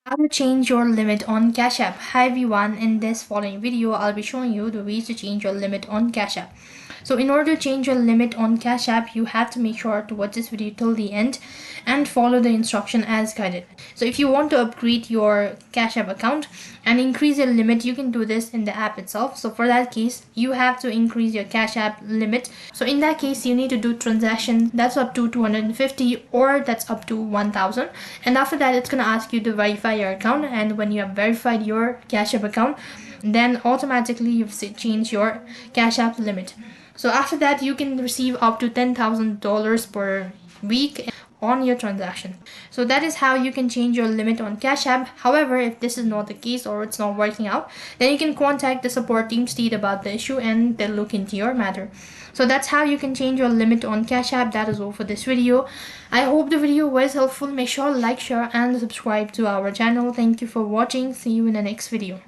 How to change your limit on Cash App. Hi everyone, in this following video I'll be showing you the ways to change your limit on Cash App. So in order to change your limit on Cash App, you have to make sure to watch this video till the end and follow the instruction as guided. So if you want to upgrade your Cash App account and increase your limit, you can do this in the app itself. So for that case, you have to increase your Cash App limit. So in that case, you need to do transaction that's up to 250 or that's up to 1000, and after that it's gonna ask you to verify your account, and when you have verified your Cash App account, then automatically you've changed your Cash App limit. So after that, you can receive up to $10,000 per week on your transaction. So that is how you can change your limit on Cash App. However, if this is not the case or it's not working out, then you can contact the support team, state about the issue, and they'll look into your matter. So that's how you can change your limit on Cash App. That is all for this video. I hope the video was helpful. Make sure to like, share, and subscribe to our channel. Thank you for watching. See you in the next video.